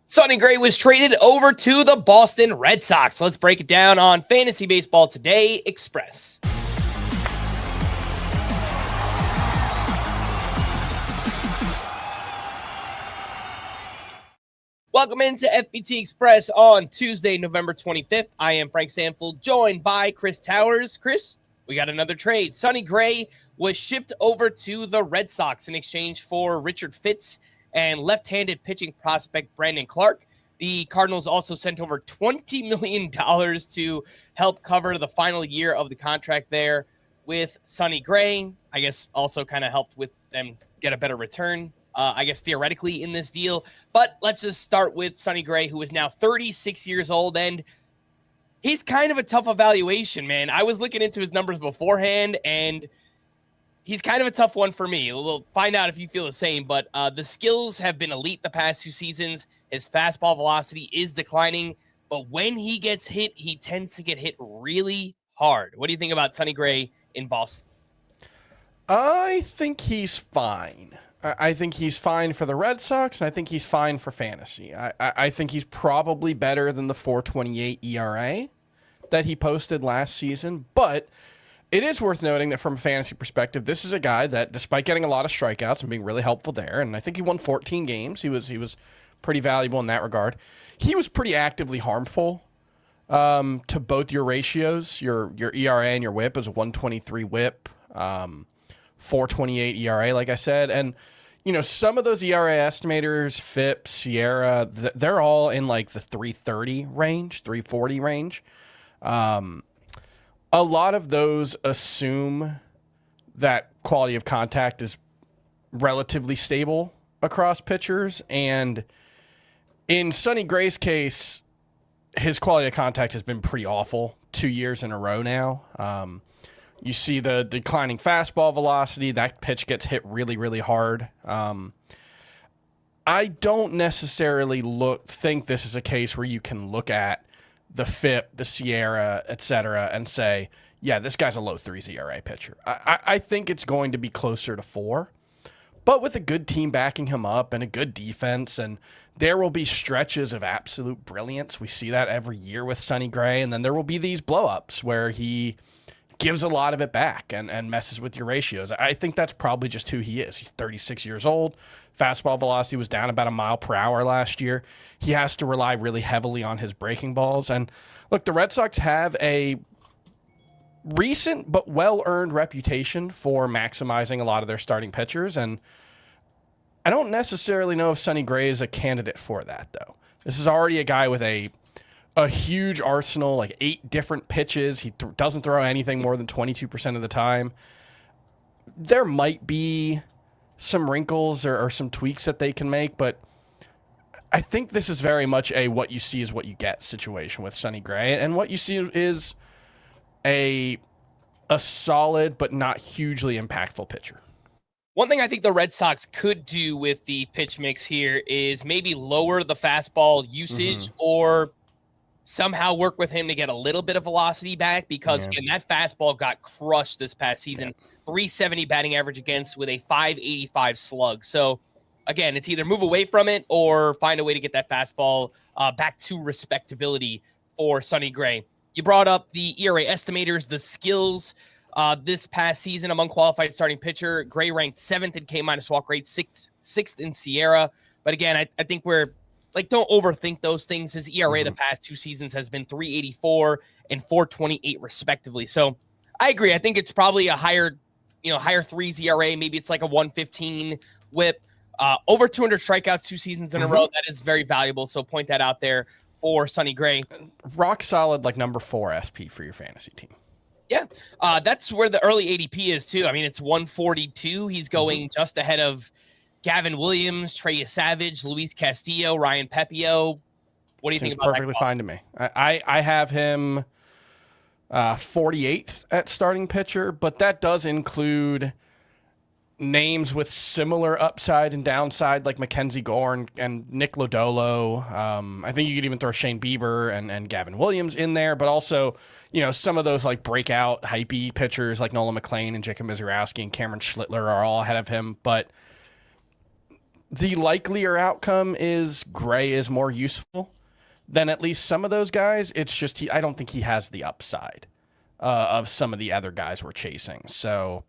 Sonny Gray was traded over to the Boston Red Sox. Let's break it down on Fantasy Baseball Today Express. Welcome into FBT Express on Tuesday, November 25th. I am Frank Stampfl, joined by Chris Towers. Chris, we got another trade. Sonny Gray was shipped over to the Red Sox in exchange for Richard Fitts and left-handed pitching prospect Brandon Clarke. The Cardinals also sent over $20 million to help cover the final year of the contract there with Sonny Gray. I guess also kind of helped with them get a better return, I guess theoretically in this deal. But let's just start with Sonny Gray, who is now 36 years old, and he's kind of a tough evaluation, man. I was looking into his numbers beforehand, and he's kind of a tough one for me. We'll find out if you feel the same, but the skills have been elite the past 2 seasons. His fastball velocity is declining, but when he gets hit, he tends to get hit really hard. What do you think about Sonny Gray in Boston? I think he's fine. I think he's fine for the Red Sox, and I think he's fine for fantasy. I think he's probably better than the 4.28 ERA that he posted last season, but it is worth noting that from a fantasy perspective, this is a guy that, despite getting a lot of strikeouts and being really helpful there, and I think he won 14 games, he was pretty valuable in that regard. He was pretty actively harmful to both your ratios. Your ERA and your WHIP is a 123 WHIP, 4.28 ERA, like I said, and some of those ERA estimators, FIP, Sierra, they're all in like the 330 range, 340 range. A lot of those assume that quality of contact is relatively stable across pitchers. And in Sonny Gray's case, his quality of contact has been pretty awful 2 years in a row now. You see the declining fastball velocity. That pitch gets hit really, really hard. I don't necessarily think this is a case where you can look at the FIP, the Sierra, et cetera, and say, yeah, this guy's a low 3s ERA pitcher. I think it's going to be closer to 4, but with a good team backing him up and a good defense, and there will be stretches of absolute brilliance. We see that every year with Sonny Gray, and then there will be these blow-ups where he gives a lot of it back and messes with your ratios. I think that's probably just who he is. He's 36 years old. Fastball velocity was down about a mile per hour last year. He has to rely really heavily on his breaking balls. And look, the Red Sox have a recent but well-earned reputation for maximizing a lot of their starting pitchers. And I don't necessarily know if Sonny Gray is a candidate for that, though. This is already a guy with a huge arsenal, like 8 different pitches. He doesn't throw anything more than 22% of the time. There might be some wrinkles or some tweaks that they can make, but I think this is very much a what you see is what you get situation with Sonny Gray. And what you see is a solid but not hugely impactful pitcher. One thing I think the Red Sox could do with the pitch mix here is maybe lower the fastball usage or somehow work with him to get a little bit of velocity back because, again, that fastball got crushed this past season. 370 batting average against with a 585 slug. So, again, it's either move away from it or find a way to get that fastball back to respectability for Sonny Gray. You brought up the ERA estimators, the skills this past season among qualified starting pitcher. Gray ranked 7th in K-minus walk rate, 6th in Sierra. But, again, I think we're don't overthink those things. His ERA the past 2 seasons has been 384 and 428 respectively. So I agree. I think it's probably a higher 3s ERA. Maybe it's like a 115 WHIP. Over 200 strikeouts 2 seasons in a row. That is very valuable. So point that out there for Sonny Gray. Rock solid, like number 4 SP for your fantasy team. Yeah. That's where the early ADP is too. I mean, it's 142. He's going just ahead of Gavin Williams, Trey Savage, Luis Castillo, Ryan Pepio. What do you think about that? Perfectly fine to me. I have him 48th at starting pitcher, but that does include names with similar upside and downside like Mackenzie Gore and Nick Lodolo. I think you could even throw Shane Bieber and Gavin Williams in there, but also, some of those like breakout hypey pitchers like Nolan McLean and Jacob Mizurowski and Cameron Schlittler are all ahead of him. But the likelier outcome is Gray is more useful than at least some of those guys. It's just I don't think he has the upside of some of the other guys we're chasing. So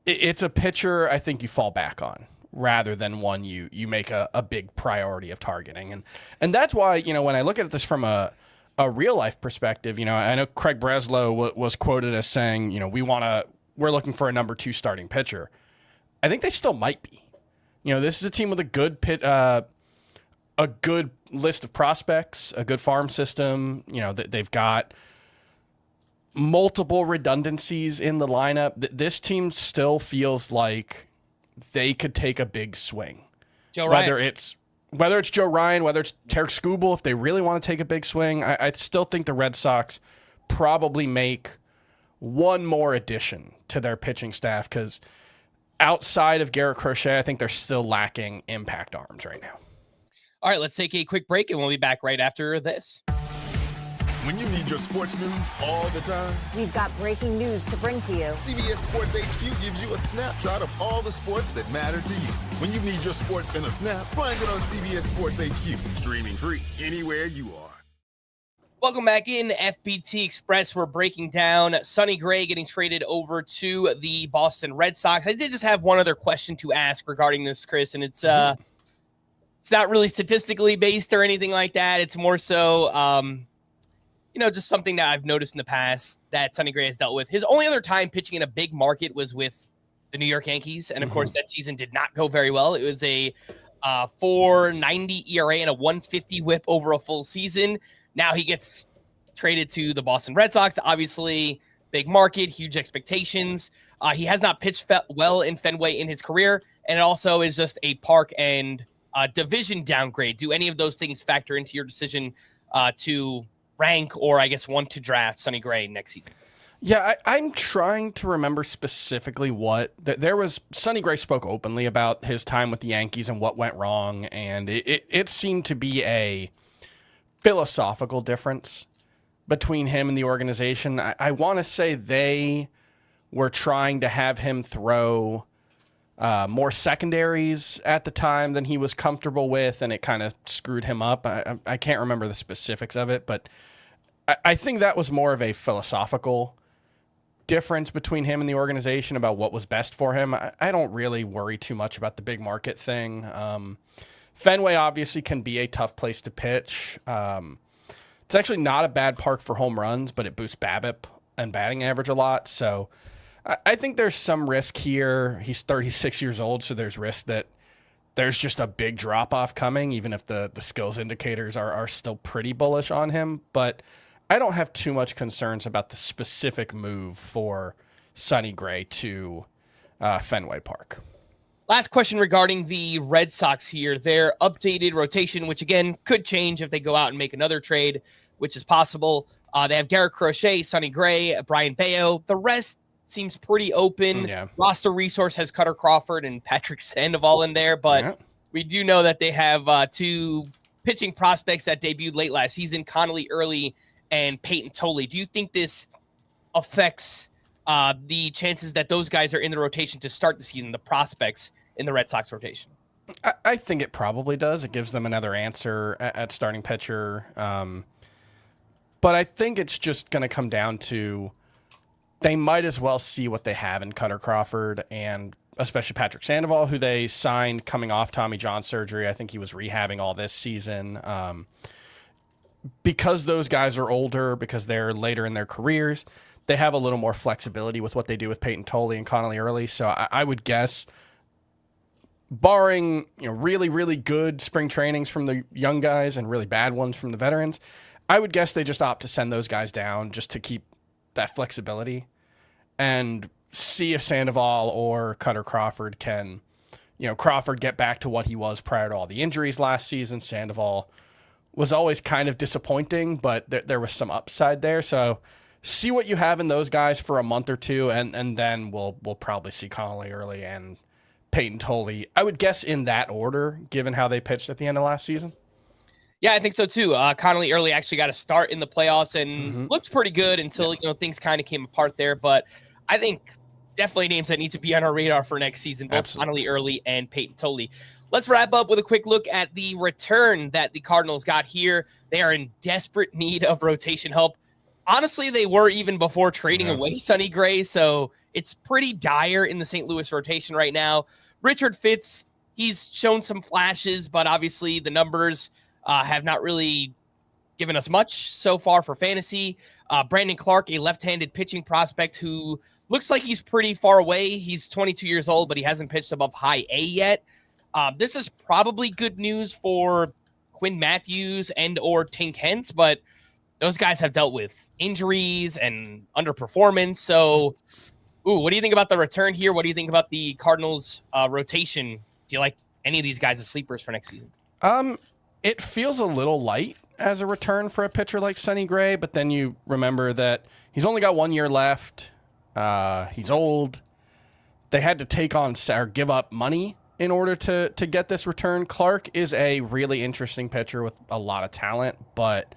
it's a pitcher I think you fall back on rather than one you make a big priority of targeting. And that's why, when I look at this from a real life perspective, I know Craig Breslow was quoted as saying, we're looking for a number 2 starting pitcher. I think they still might be. This is a team with a good list of prospects, a good farm system. They've got multiple redundancies in the lineup. This team still feels like they could take a big swing. Whether it's Joe Ryan, whether it's Tarek Skubal, if they really want to take a big swing, I still think the Red Sox probably make one more addition to their pitching staff because outside of Garrett Crochet, I think they're still lacking impact arms right now. All right, let's take a quick break, and we'll be back right after this. When you need your sports news all the time, we've got breaking news to bring to you. CBS Sports HQ gives you a snapshot of all the sports that matter to you. When you need your sports in a snap, find it on CBS Sports HQ, streaming free anywhere you are. Welcome back in FBT Express. We're breaking down Sonny Gray getting traded over to the Boston Red Sox. I did just have one other question to ask regarding this, Chris, and it's not really statistically based or anything like that. It's more so, just something that I've noticed in the past that Sonny Gray has dealt with. His only other time pitching in a big market was with the New York Yankees, and of course that season did not go very well. It was a 4.90 ERA and a 1.50 WHIP over a full season. Now he gets traded to the Boston Red Sox. Obviously, big market, huge expectations. He has not pitched well in Fenway in his career, and it also is just a park and division downgrade. Do any of those things factor into your decision to rank or, I guess, want to draft Sonny Gray next season? Yeah, I'm trying to remember specifically what there was. Sonny Gray spoke openly about his time with the Yankees and what went wrong, and it seemed to be a philosophical difference between him and the organization. I want to say they were trying to have him throw more secondaries at the time than he was comfortable with, and it kind of screwed him up. I can't remember the specifics of it, but I think that was more of a philosophical difference between him and the organization about what was best for him. I don't really worry too much about the big market thing. Fenway obviously can be a tough place to pitch. It's actually not a bad park for home runs, but it boosts BABIP and batting average a lot. So I think there's some risk here. He's 36 years old, so there's risk that there's just a big drop-off coming, even if the skills indicators are still pretty bullish on him. But I don't have too much concerns about the specific move for Sonny Gray to Fenway Park. Last question regarding the Red Sox here. Their updated rotation, which again could change if they go out and make another trade, which is possible. They have Garrett Crochet, Sonny Gray, Brian Bayo. The rest seems pretty open. Yeah. Roster resource has Cutter Crawford and Patrick Sandoval in there, but we do know that they have two pitching prospects that debuted late last season, Connolly Early and Peyton Tolley. Do you think this affects the chances that those guys are in the rotation to start the season, the prospects in the Red Sox rotation? I think it probably does. It gives them another answer at starting pitcher. But I think it's just going to come down to they might as well see what they have in Cutter Crawford and especially Patrick Sandoval, who they signed coming off Tommy John surgery. I think he was rehabbing all this season. Because those guys are older, because they're later in their careers, they have a little more flexibility with what they do with Peyton Tolley and Connolly Early. So I would guess, barring really, really good spring trainings from the young guys and really bad ones from the veterans, I would guess they just opt to send those guys down just to keep that flexibility and see if Sandoval or Cutter Crawford can, Crawford get back to what he was prior to all the injuries last season. Sandoval was always kind of disappointing, but there was some upside there. So see what you have in those guys for a month or two, and then we'll probably see Connolly Early and Peyton Tolley, I would guess in that order, given how they pitched at the end of last season. Yeah, I think so too. Connolly Early actually got a start in the playoffs and looked pretty good until things kind of came apart there. But I think definitely names that need to be on our radar for next season, both Connolly Early and Peyton Tolley. Let's wrap up with a quick look at the return that the Cardinals got here. They are in desperate need of rotation help. Honestly, they were even before trading away Sonny Gray, so it's pretty dire in the St. Louis rotation right now. Richard Fitz, he's shown some flashes, but obviously the numbers have not really given us much so far for fantasy. Brandon Clarke, a left-handed pitching prospect who looks like he's pretty far away. He's 22 years old, but he hasn't pitched above high A yet. This is probably good news for Quinn Matthews and or Tink Hence, but those guys have dealt with injuries and underperformance. So, what do you think about the return here? What do you think about the Cardinals rotation? Do you like any of these guys as sleepers for next season? It feels a little light as a return for a pitcher like Sonny Gray, but then you remember that he's only got 1 year left. He's old. They had to take on or give up money in order to get this return. Clarke is a really interesting pitcher with a lot of talent, but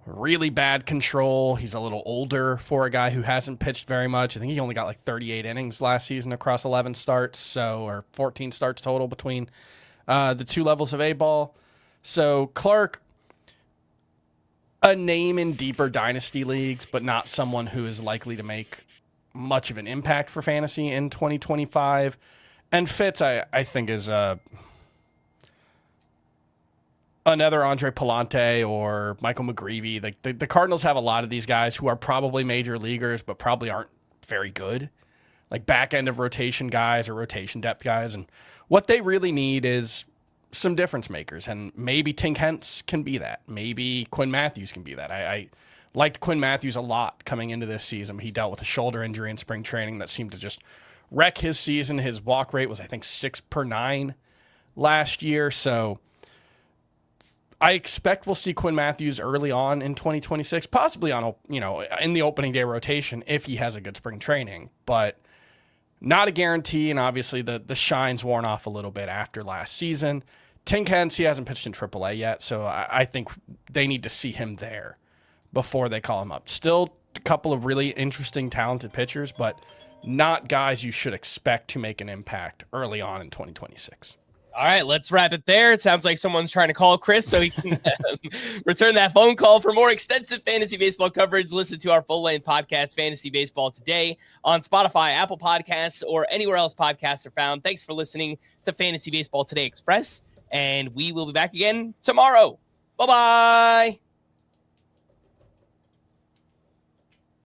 really bad control. He's a little older for a guy who hasn't pitched very much. I think he only got like 38 innings last season across 11 starts, or 14 starts total between the two levels of A-ball. So Clarke, a name in deeper dynasty leagues, but not someone who is likely to make much of an impact for fantasy in 2025. And Fitz, I think, is another Andre Palante or Michael McGreevy. The Cardinals have a lot of these guys who are probably major leaguers, but probably aren't very good. Like back end of rotation guys or rotation depth guys. And what they really need is some difference makers. And maybe Tink Hence can be that. Maybe Quinn Matthews can be that. I liked Quinn Matthews a lot coming into this season. He dealt with a shoulder injury in spring training that seemed to just wreck his season. His walk rate was, I think, 6/9 last year. So I expect we'll see Quinn Matthews early on in 2026, possibly on in the opening day rotation if he has a good spring training, but not a guarantee. And obviously the shine's worn off a little bit after last season. Tink Hence, he hasn't pitched in AAA yet, so I think they need to see him there before they call him up. Still a couple of really interesting, talented pitchers, but not guys you should expect to make an impact early on in 2026. All right, let's wrap it there. It sounds like someone's trying to call Chris so he can return that phone call. For more extensive fantasy baseball coverage, listen to our full-length podcast, Fantasy Baseball Today, on Spotify, Apple Podcasts, or anywhere else podcasts are found. Thanks for listening to Fantasy Baseball Today Express, and we will be back again tomorrow. Bye-bye.